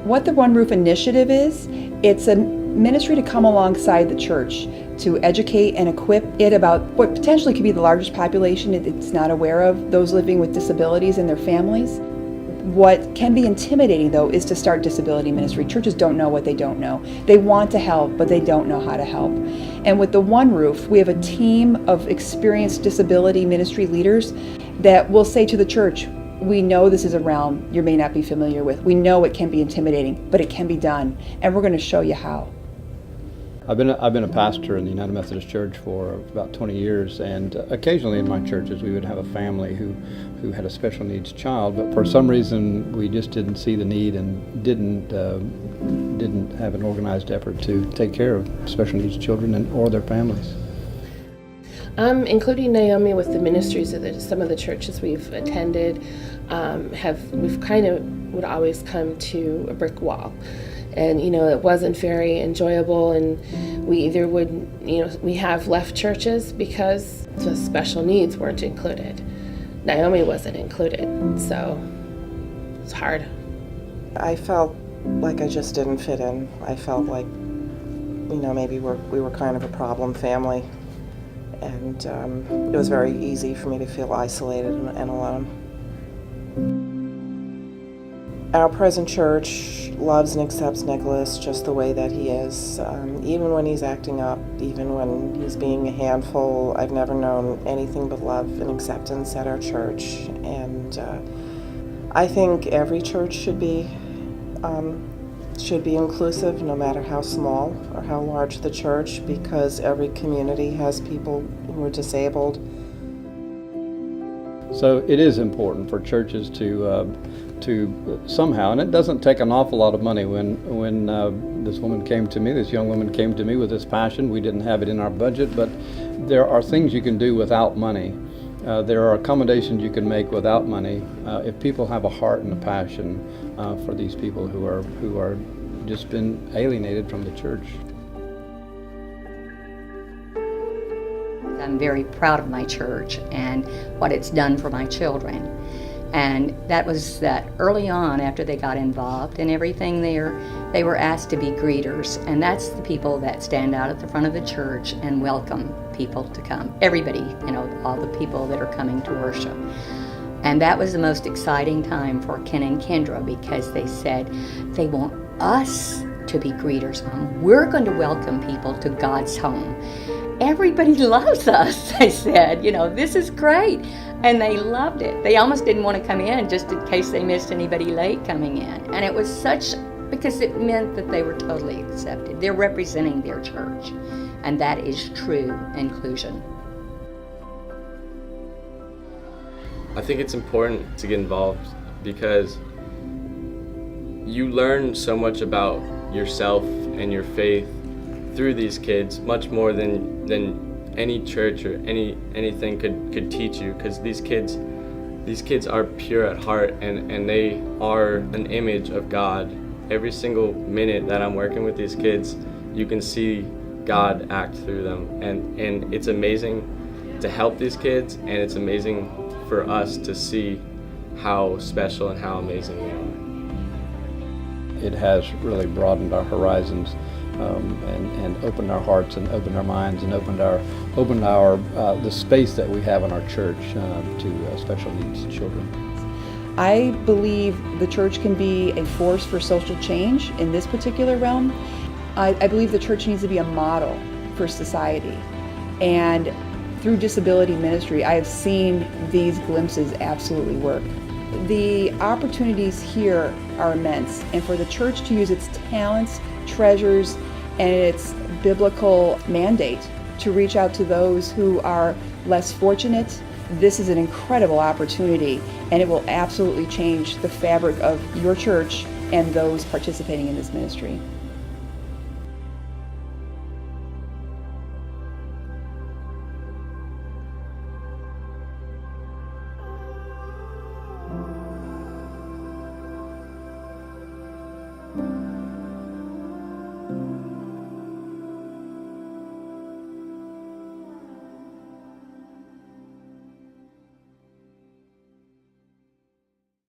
What the One Roof Initiative is, it's a ministry to come alongside the church to educate and equip it about what potentially could be the largest population it's not aware of, those living with disabilities and their families. What can be intimidating, though, is to start disability ministry. Churches don't know what they don't know. They want to help, but they don't know how to help. And with the One Roof, we have a team of experienced disability ministry leaders that will say to the church, we know this is a realm you may not be familiar with. We know it can be intimidating, but it can be done, and we're going to show you how. I've been a pastor in the United Methodist Church for about 20 years, and occasionally in my churches we would have a family who had a special needs child, but for some reason we just didn't see the need and didn't have an organized effort to take care of special needs children or their families. Including Naomi with the ministries of some of the churches we've attended, we've kind of would always come to a brick wall. And, it wasn't very enjoyable, and we either would, we have left churches because the special needs weren't included. Naomi wasn't included, so it's hard. I felt like I just didn't fit in. I felt like, maybe we were kind of a problem family. And it was very easy for me to feel isolated and alone. Our present church loves and accepts Nicholas just the way that he is, even when he's acting up, even when he's being a handful. I've never known anything but love and acceptance at our church, and I think every church should be inclusive, no matter how small or how large the church, because every community has people who are disabled. So it is important for churches to somehow, and it doesn't take an awful lot of money. When this young woman came to me with this passion, we didn't have it in our budget, but there are things you can do without money. There are accommodations you can make without money if people have a heart and a passion for these people who are just been alienated from the church. I'm very proud of my church and what it's done for my children. And that was that early on, after they got involved and everything there, they were asked to be greeters. And that's the people that stand out at the front of the church and welcome people to come. Everybody, all the people that are coming to worship. And that was the most exciting time for Ken and Kendra, because they said they want us to be greeters. We're going to welcome people to God's home. Everybody loves us, they said. This is great. And they loved it. They almost didn't want to come in just in case they missed anybody late coming in. And it was because it meant that they were totally accepted. They're representing their church. And that is true inclusion. I think it's important to get involved because you learn so much about yourself and your faith through these kids, much more than any church or anything could teach you, because these kids are pure at heart and they are an image of God. Every single minute that I'm working with these kids, you can see God act through them, and it's amazing to help these kids, and it's amazing for us to see how special and how amazing they are. It has really broadened our horizons and opened our hearts and opened our minds and opened our the space that we have in our church to special needs children. I believe the church can be a force for social change in this particular realm. I believe the church needs to be a model for society. And through disability ministry, I have seen these glimpses absolutely work. The opportunities here are immense, and for the church to use its talents, treasures, and its biblical mandate to reach out to those who are less fortunate, this is an incredible opportunity, and it will absolutely change the fabric of your church and those participating in this ministry.